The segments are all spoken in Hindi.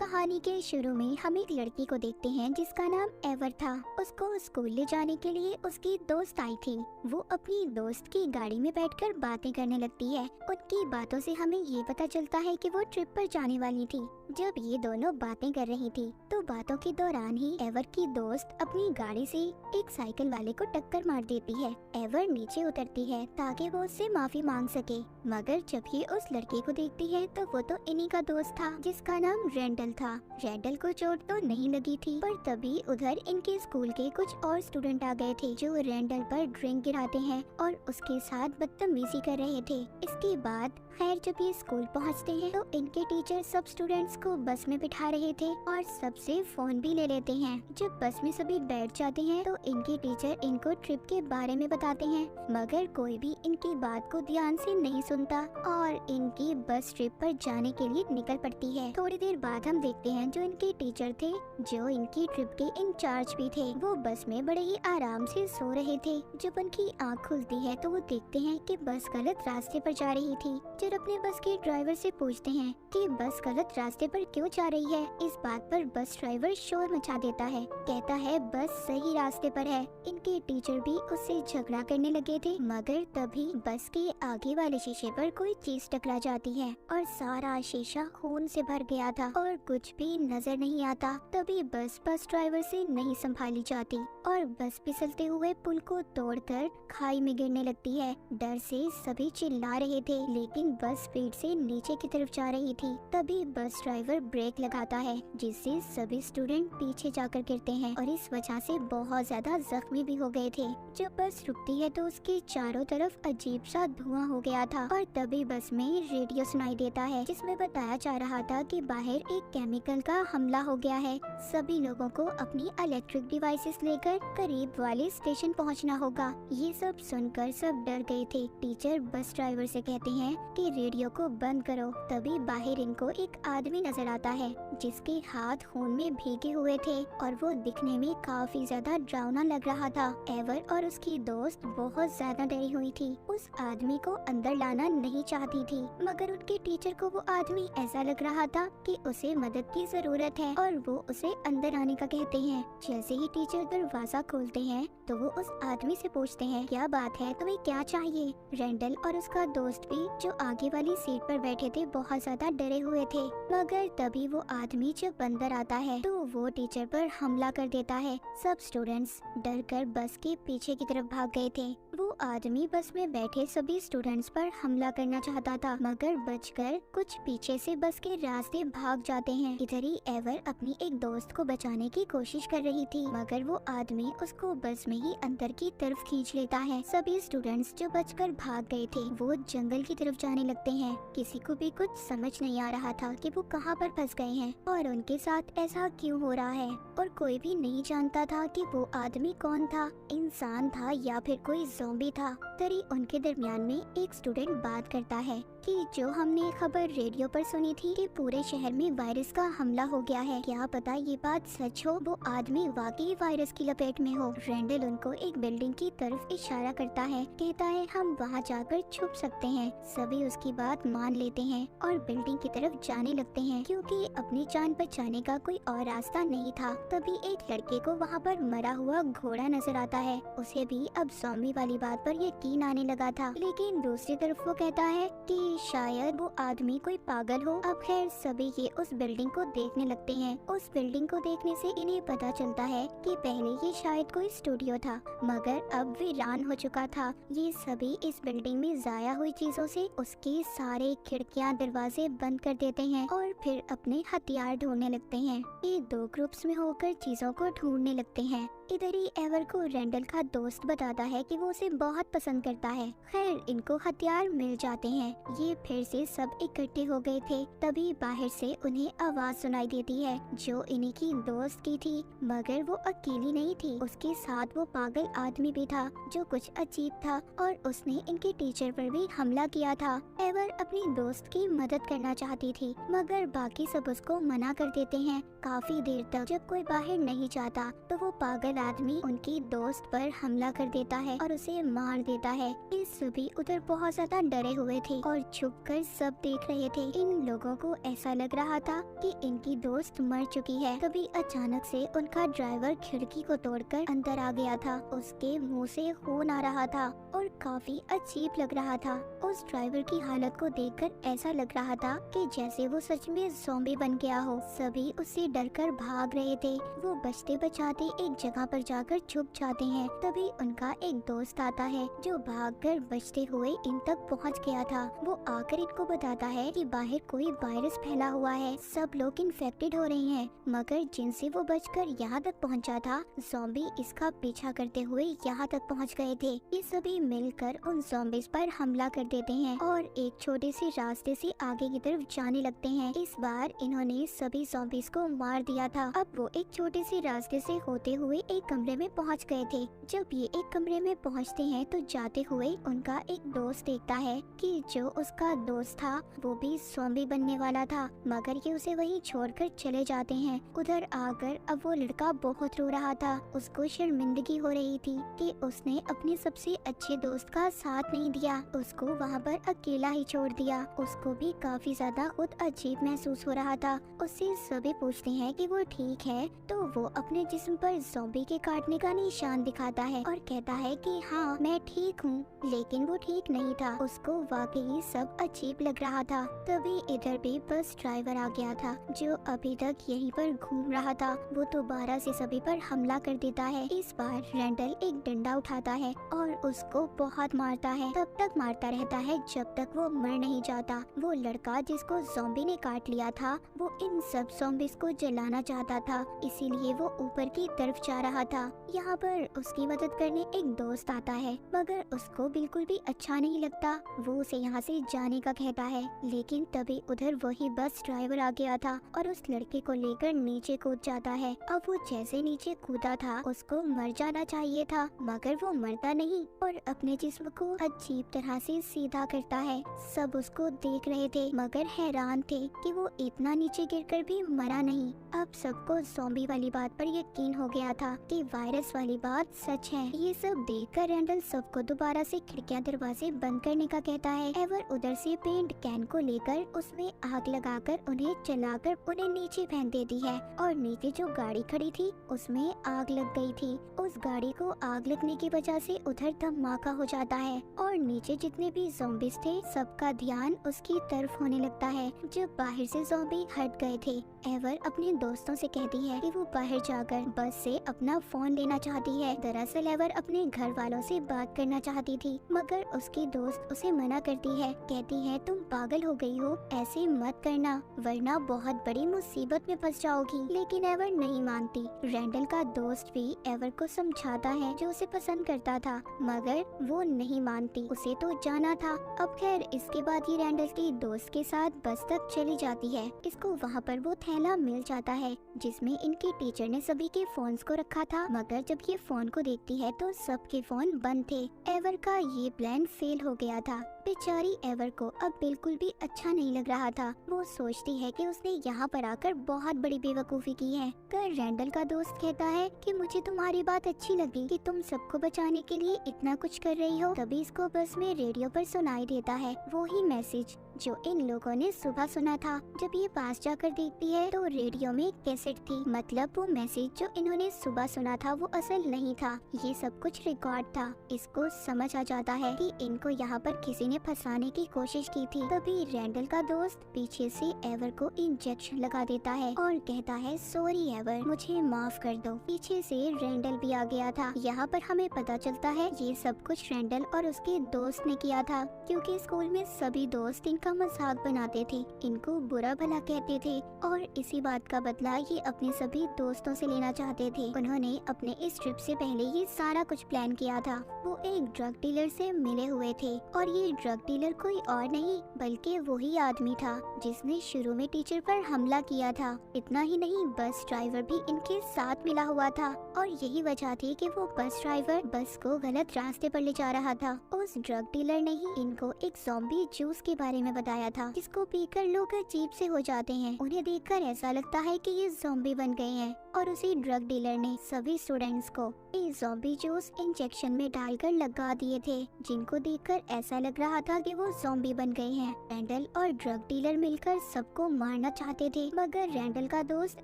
कहानी के शुरू में हम एक लड़की को देखते हैं जिसका नाम एवर था। उसको स्कूल ले जाने के लिए उसकी दोस्त आई थी। वो अपनी दोस्त की गाड़ी में बैठकर बातें करने लगती है। उनकी बातों से हमें ये पता चलता है कि वो ट्रिप पर जाने वाली थी। जब ये दोनों बातें कर रही थी तो बातों के दौरान ही एवर की दोस्त अपनी गाड़ी से एक साइकिल वाले को टक्कर मार देती है। एवर नीचे उतरती है ताकि वो उससे माफी मांग सके, मगर जब ये उस लड़के को देखती है तो वो तो इन्हीं का दोस्त था जिसका नाम रेंडल था। रेंडल को चोट तो नहीं लगी थी, पर तभी उधर इनके स्कूल के कुछ और स्टूडेंट आ गए थे जो रेंडल पर ड्रिंक गिराते हैं और उसके साथ बदतमीजी कर रहे थे। इसके बाद खैर जब ये स्कूल पहुंचते हैं तो इनके टीचर सब स्टूडेंट्स को बस में बिठा रहे थे और सबसे फोन भी ले लेते हैं। जब बस में सभी बैठ जाते हैं तो इनके टीचर इनको ट्रिप के बारे में बताते हैं, मगर कोई भी इनकी बात को ध्यान से नहीं सुनता और इनकी बस ट्रिप पर जाने के लिए निकल पड़ती है। थोड़ी देर बाद हम देखते हैं जो इनके टीचर थे, जो इनकी ट्रिप के इंचार्ज भी थे, वो बस में बड़े ही आराम से सो रहे थे। जब उनकी आँख खुलती है तो वो देखते हैं कि बस गलत रास्ते पर जा रही थी। जब अपने बस के ड्राइवर से पूछते हैं कि बस गलत रास्ते पर क्यों जा रही है, इस बात पर बस ड्राइवर शोर मचा देता है। कहता है बस सही रास्ते पर है। इनके टीचर भी उससे झगड़ा करने लगे थे, मगर तभी बस के आगे वाले शीशे पर कोई चीज टकरा जाती है और सारा शीशा खून से भर गया था और कुछ भी नजर नहीं आता। तभी बस ड्राइवर से नहीं संभाली जाती और बस फिसलते हुए पुल को तोड़कर खाई में गिरने लगती है। डर से सभी चिल्ला रहे थे, लेकिन बस स्पीड से नीचे की तरफ जा रही थी। तभी बस ड्राइवर ब्रेक लगाता है, जिससे सभी स्टूडेंट पीछे जाकर गिरते हैं और इस वजह से बहुत ज्यादा जख्मी भी हो गए थे। जब बस रुकती है तो उसके चारों तरफ अजीब सा धुआं हो गया था और तभी बस में रेडियो सुनाई देता है जिसमें बताया जा रहा था कि बाहर एक केमिकल का हमला हो गया है। सभी लोगों को अपनी इलेक्ट्रिक डिवाइसेस लेकर करीब वाले स्टेशन पहुंचना होगा। ये सब सुनकर सब डर गए थे। टीचर बस ड्राइवर से कहते हैं कि रेडियो को बंद करो। तभी बाहर इनको एक आदमी नजर आता है जिसके हाथ खून में भीगे हुए थे और वो दिखने में काफी ज्यादा डरावना लग रहा था। एवर और उसकी दोस्त बहुत ज्यादा डरी हुई थी। उस आदमी को अंदर लाना नहीं चाहती थी, मगर उनके टीचर को वो आदमी ऐसा लग रहा था कि उसे मदद की जरूरत है और वो उसे अंदर आने का कहते हैं। जैसे ही टीचर दरवाजा खोलते हैं तो वो उस आदमी से पूछते हैं, क्या बात है, तुम्हें क्या चाहिए? रेंडल और उसका दोस्त भी जो आगे वाली सीट पर बैठे थे बहुत ज्यादा डरे हुए थे, मगर तभी वो आदमी जब अंदर आता है तो वो टीचर पर हमला कर देता है। सब स्टूडेंट्स डर कर बस के पीछे की तरफ भाग गए थे। वो आदमी बस में बैठे सभी स्टूडेंट्स पर हमला करना चाहता था, मगर बचकर कुछ पीछे से बस के रास्ते भाग जाते हैं। इधर ही एवर अपनी एक दोस्त को बचाने की कोशिश कर रही थी, मगर वो आदमी उसको बस में ही अंदर की तरफ खींच लेता है। सभी स्टूडेंट्स जो बचकर भाग गए थे वो जंगल की तरफ जाने लगते हैं। किसी को भी कुछ समझ नहीं आ रहा था कि वो कहाँ पर फंस गए हैं और उनके साथ ऐसा क्यों हो रहा है, और कोई भी नहीं जानता था कि वो आदमी कौन था, इंसान था या फिर कोई ज़ॉम्बी था। तभी उनके दरमियान में एक स्टूडेंट बात करता है कि जो हमने खबर रेडियो पर सुनी थी कि पूरे शहर में वायरस का हमला हो गया है, क्या पता ये बात सच हो, वो आदमी वाकई वायरस की लपेट में हो। रेंडल उनको एक बिल्डिंग की तरफ इशारा करता है, कहता है हम वहाँ जाकर छुप सकते हैं। सभी उसकी बात मान लेते हैं और बिल्डिंग की तरफ जाने लगते हैं, क्योंकि अपनी जान बचाने का कोई और रास्ता नहीं था। तभी एक लड़के को वहाँ पर मरा हुआ घोड़ा नजर आता है। उसे भी अब ज़ॉम्बी वाली बात पर यकीन आने लगा था, लेकिन दूसरी तरफ वो कहता है कि शायद वो आदमी कोई पागल हो। अब खैर सभी ये उस बिल्डिंग को देखने लगते हैं। उस बिल्डिंग को देखने से इन्हें पता चलता है कि पहले ये शायद कोई स्टूडियो था, मगर अब वीरान हो चुका था। ये सभी इस बिल्डिंग में जाया हुई चीजों से उसके सारे खिड़कियां दरवाजे बंद कर देते हैं और फिर अपने हथियार ढूंढने लगते हैं। ये दो ग्रुप्स में होकर चीजों को ढूंढने लगते हैं। इधर ही एवर को रेंडल का दोस्त बताता है कि वो उसे बहुत पसंद करता है। खैर इनको हथियार मिल जाते हैं। ये फिर से सब इकट्ठे हो गए थे। तभी बाहर से उन्हें आवाज सुनाई देती है जो इन्हीं की दोस्त की थी, मगर वो अकेली नहीं थी, उसके साथ वो पागल आदमी भी था जो कुछ अजीब था और उसने इनके टीचर पर भी हमला किया था। एवर अपनी दोस्त की मदद करना चाहती थी, मगर बाकी सब उसको मना कर देते हैं। काफी देर तक जब कोई बाहर नहीं जाता तो वो पागल आदमी उनकी दोस्त पर हमला कर देता है और उसे मार देता है। ये सभी उधर बहुत ज्यादा डरे हुए थे और छुपकर सब देख रहे थे। इन लोगों को ऐसा लग रहा था कि इनकी दोस्त मर चुकी है। तभी अचानक से उनका ड्राइवर खिड़की को तोड़कर अंदर आ गया था। उसके मुंह से खून आ रहा था और काफी अजीब लग रहा था। उस ड्राइवर की हालत को देखकर ऐसा लग रहा था कि जैसे वो सच में ज़ॉम्बी बन गया हो। सभी उससे डरकर भाग रहे थे। वो बचते बचाते एक जगह पर जाकर छुप जाते हैं। तभी उनका एक दोस्त आता है जो भागकर बचते हुए इन तक पहुंच गया था। वो आकर इनको बताता है कि बाहर कोई वायरस फैला हुआ है, सब लोग इन्फेक्टेड हो रहे हैं। मगर जिनसे वो बचकर यहाँ तक पहुँचा था, ज़ॉम्बी इसका पीछा करते हुए यहाँ तक पहुँच गए थे। ये सभी मिलकर उन ज़ॉम्बीज़ पर हमला कर देते हैं और एक छोटे से रास्ते से आगे की तरफ जाने लगते हैं। इस बार इन्होंने सभी ज़ॉम्बीज़ को मार दिया था। अब वो एक छोटे से रास्ते से होते हुए एक कमरे में पहुंच गए थे। जब ये एक कमरे में पहुंचते हैं तो जाते हुए उनका एक दोस्त देखता है कि जो उसका दोस्त था वो भी ज़ॉम्बी बनने वाला था, मगर ये उसे वहीं छोड़कर चले जाते हैं। उधर आकर अब वो लड़का बहुत रो रहा था। उसको शर्मिंदगी हो रही थी कि उसने अपने सबसे अच्छे दोस्त का साथ नहीं दिया, उसको वहाँ पर अकेला ही छोड़ दिया। उसको भी काफी ज्यादा खुद अजीब महसूस हो रहा था। उससे सभी पूछते हैं कि वो ठीक है, तो वो अपने जिस्म पर ज़ॉम्बी के काटने का निशान दिखाता है और कहता है कि हाँ मैं ठीक हूँ, लेकिन वो ठीक नहीं था। उसको वाकई सब अजीब लग रहा था। तभी इधर भी बस ड्राइवर आ गया था जो अभी तक यहीं पर घूम रहा था। वो दोबारा से सभी पर हमला कर देता है। इस बार रेंडल एक डंडा उठाता है और उसको बहुत मारता है। तब तक मारता रहता है जब तक वो मर नहीं जाता। वो लड़का जिसको ज़ॉम्बी ने काट लिया था वो इन सब ज़ॉम्बीज़ को जलाना चाहता था, इसीलिए वो ऊपर की तरफ जा रहा था। यहाँ पर उसकी मदद करने एक दोस्त आता है, मगर उसको बिल्कुल भी अच्छा नहीं लगता। वो उसे यहाँ से जाने का कहता है, लेकिन तभी उधर वही बस ड्राइवर आ गया था और उस लड़के को लेकर नीचे कूद जाता है। अब वो जैसे नीचे कूदा था उसको मर जाना चाहिए था, मगर वो मरता नहीं और अपने जिस्म को अजीब तरह से सीधा करता है। सब उसको देख रहे थे मगर हैरान थे कि वो इतना नीचे गिरकर भी मरा नहीं। अब सबको ज़ॉम्बी वाली बात पर यकीन हो गया था कि वायरस वाली बात सच है। ये सब देखकर रेंडल सबको दोबारा से खिड़कियां दरवाजे बंद करने का कहता है। एवर उधर से पेंट कैन को लेकर उसमें आग लगाकर उन्हें जलाकर उन्हें नीचे फेंक देती है और नीचे जो गाड़ी खड़ी थी उसमें आग लग गई थी। उस गाड़ी को आग लगने की वजह से उधर धमाका हो जाता है और नीचे जितने भी ज़ॉम्बीज़ थे सबका ध्यान उसकी तरफ होने लगता है। जब बाहर से ज़ॉम्बी हट गए थे, एवर अपने दोस्तों से कहती है कि वो बाहर जाकर बस से अपना फोन लेना चाहती है। दरअसल एवर अपने घर वालों से बात करना चाहती थी, मगर उसकी दोस्त उसे मना करती है। कहती है तुम पागल हो गई हो, ऐसे मत करना वरना बहुत बड़ी मुसीबत में फंस जाओगी। लेकिन एवर नहीं मानती। रेंडल का दोस्त भी एवर को समझाता है जो उसे पसंद करता था, मगर वो नहीं मानती, उसे तो जाना था। अब खैर इसके बाद ये रेंडल की दोस्त के साथ बस तक चली जाती है। इसको वहाँ पर वो थैला मिल जाता है जिसमें इनके टीचर ने सभी के फोन्स को रखा था, मगर जब ये फोन को देखती है तो सबके फोन बंद थे। एवर का ये प्लान फेल हो गया था। बेचारी एवर को अब बिल्कुल भी अच्छा नहीं लग रहा था। वो सोचती है कि उसने यहाँ पर आकर बहुत बड़ी बेवकूफी की है। पर रेंडल का दोस्त कहता है कि मुझे तुम्हारी बात अच्छी लगी कि तुम सबको बचाने के लिए इतना कुछ कर रही हो। तभी इसको बस में रेडियो पर सुनाई देता है वो ही मैसेज जो इन लोगों ने सुबह सुना था। जब ये पास जाकर देखती है तो रेडियो में कैसेट थी, मतलब वो मैसेज जो इन्होंने सुबह सुना था वो असल नहीं था, ये सब कुछ रिकॉर्ड था। इसको समझ आ जाता है कि इनको यहाँ पर किसी ने फंसाने की कोशिश की थी। तभी रेंडल का दोस्त पीछे से एवर को इंजेक्शन लगा देता है और कहता है सॉरी एवर, मुझे माफ कर दो। पीछे से रेंडल भी आ गया था। यहाँ पर हमें पता चलता है ये सब कुछ रेंडल और उसके दोस्त ने किया था, क्योंकि स्कूल में सभी दोस्त इनका मजाक बनाते थे, इनको बुरा भला कहते थे और इसी बात का बदला ये अपने सभी दोस्तों से लेना चाहते थे। उन्होंने अपने इस ट्रिप से पहले ये सारा कुछ प्लान किया था। वो एक ड्रग डीलर से मिले हुए थे और ये ड्रग डीलर कोई और नहीं बल्कि वही आदमी था जिसने शुरू में टीचर पर हमला किया था। इतना ही नहीं, बस ड्राइवर भी इनके साथ मिला हुआ था और यही वजह थी कि वो बस ड्राइवर बस को गलत रास्ते पर ले जा रहा था। उस ड्रग डीलर ने ही इनको एक ज़ॉम्बी जूस के बारे में बताया था, जिसको पीकर लोग अजीब से हो जाते हैं। उन्हें देखकर ऐसा लगता है कि ये ज़ॉम्बी बन गए हैं और उसी ड्रग डीलर ने सभी स्टूडेंट्स को ये ज़ॉम्बी जूस इंजेक्शन में डालकर लगा दिए थे, जिनको देखकर ऐसा लग रहा था कि वो ज़ॉम्बी बन गए हैं। रैंडल और ड्रग डीलर मिलकर सबको मारना चाहते थे, मगर रैंडल का दोस्त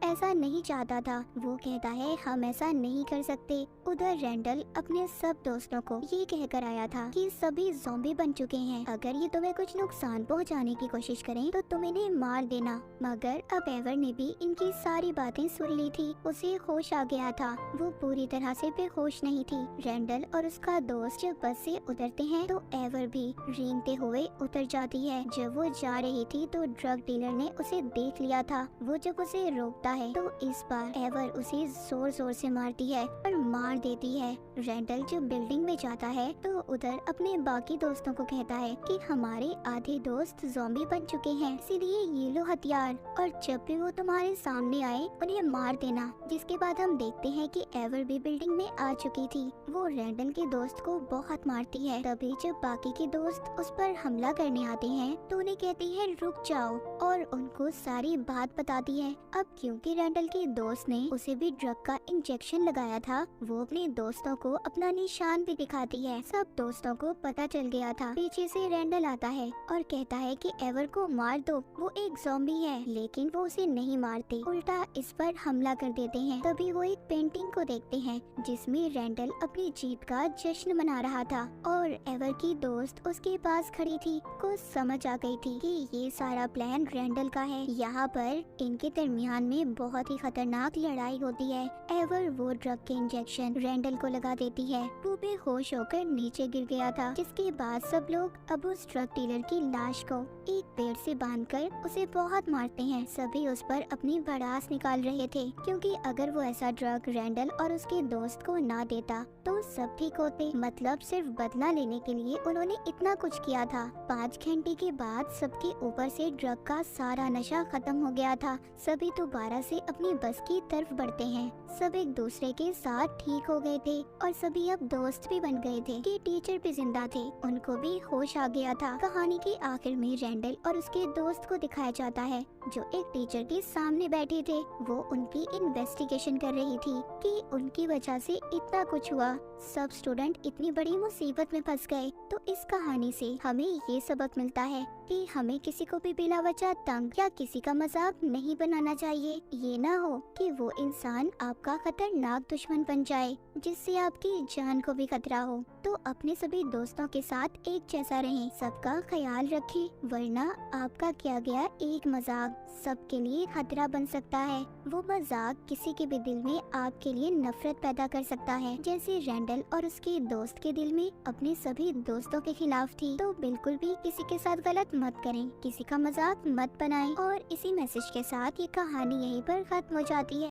ऐसा नहीं चाहता था। वो कहता है हम ऐसा नहीं कर सकते। उधर रैंडल अपने सब दोस्तों को ये कहकर आया था कि सभी ज़ॉम्बी बन चुके हैं, अगर ये तुम्हें कुछ नुकसान पहुंचाने की कोशिश करें तो तुम इन्हें मार देना। मगर अब एवर ने भी इनकी सारी बातें सुन ली थी। उसे होश आ गया था, वो पूरी तरह से बेहोश नहीं थी। रैंडल और उसका दोस्त जब बस से उतरते हैं तो एवर भी रेंगते हुए उतर जाती है। जब वो जा रही थी तो ड्रग डीलर ने उसे देख लिया था। वो जब उसे रोकता है तो इस बार एवर उसे जोर जोर से मारती है और मार देती है। रैंडल जब बिल्डिंग में जाता है तो उधर अपने बाकी दोस्तों को कहता है कि हमारे आधे दोस्त ज़ॉम्बी बन चुके हैं, इसीलिए ये लो हथियार और जब भी वो तुम्हारे सामने आए उन्हें मार देना। जिसके बाद हम देखते हैं कि एवर भी बिल्डिंग में आ चुकी थी। वो रैंडल के दोस्त को बहुत मारती है। तभी जब बाकी के दोस्त उस पर हमला करने आते हैं तो उन्हें कहती है रुक जाओ और उनको सारी बात बताती है। अब क्योंकि रैंडल के दोस्त ने उसे भी ड्रग का इंजेक्शन लगाया था, वो अपने दोस्तों को अपना निशान भी दिखाती है। सब दोस्तों को पता चल गया था। पीछे से रैंडल आता है और कहता है कि एवर को मार दो, वो एक ज़ॉम्बी है। लेकिन वो उसे नहीं मारते, उल्टा इस पर हमला कर देते हैं। तभी वो एक पेंटिंग को देखते हैं जिसमें रैंडल अपनी जीत का जश्न मना रहा था और एवर की दोस्त उसके पास खड़ी थी। को समझ आ गई थी कि ये सारा प्लान रैंडल का है। यहाँ पर इनके दरमियान में बहुत ही खतरनाक लड़ाई होती है। एवर वो ड्रग के इंजेक्शन रैंडल को लगा देती है। वो बेहोश होकर नीचे गिर गया था। जिसके बाद सब लोग अब उस ड्रग डीलर की लाश को एक पेड़ से बांधकर उसे बहुत मारते हैं। सभी उस पर अपनी भड़ास निकाल रहे थे, क्योंकि अगर वो ऐसा ड्रग रैंडल और उसके दोस्त को ना देता तो सब ठीक होते। मतलब सिर्फ बदला लेने के लिए उन्होंने इतना कुछ किया था। 5 घंटे के बाद सबके ऊपर से ड्रग का सारा नशा खत्म हो गया था। सभी दोबारा से अपनी बस की तरफ बढ़ते हैं। सब एक दूसरे के साथ ठीक हो गए थे और सभी अब दोस्त भी बन गए थे कि टीचर भी जिंदा थे, उनको भी होश आ गया था। कहानी के आखिर में रैंडल और उसके दोस्त को दिखाया जाता है जो एक टीचर के सामने बैठे थे। वो उनकी इन्वेस्टिगेशन कर रही थी कि उनकी वजह से इतना कुछ हुआ, सब स्टूडेंट इतनी बड़ी मुसीबत में फंस गए। तो इस कहानी से हमें ये सबक मिलता है कि हमें किसी को भी बिला वजह तंग या किसी का मजाक नहीं बनाना चाहिए। ये ना हो कि वो इंसान आपका खतरनाक दुश्मन बन जाए जिससे आपकी जान को भी खतरा हो। तो अपने सभी दोस्तों के साथ एक जैसा रहें, सबका ख्याल रखें, वरना आपका किया गया एक मजाक सबके लिए खतरा बन सकता है। वो मजाक किसी के भी दिल में आपके लिए नफरत पैदा कर सकता है, जैसे रैंडल और उसके दोस्त के दिल में अपने सभी दोस्तों के खिलाफ थी। तो बिल्कुल भी किसी के साथ गलत मत करें, किसी का मजाक मत बनाएं। और इसी मैसेज के साथ ये कहानी यहीं पर खत्म हो जाती है।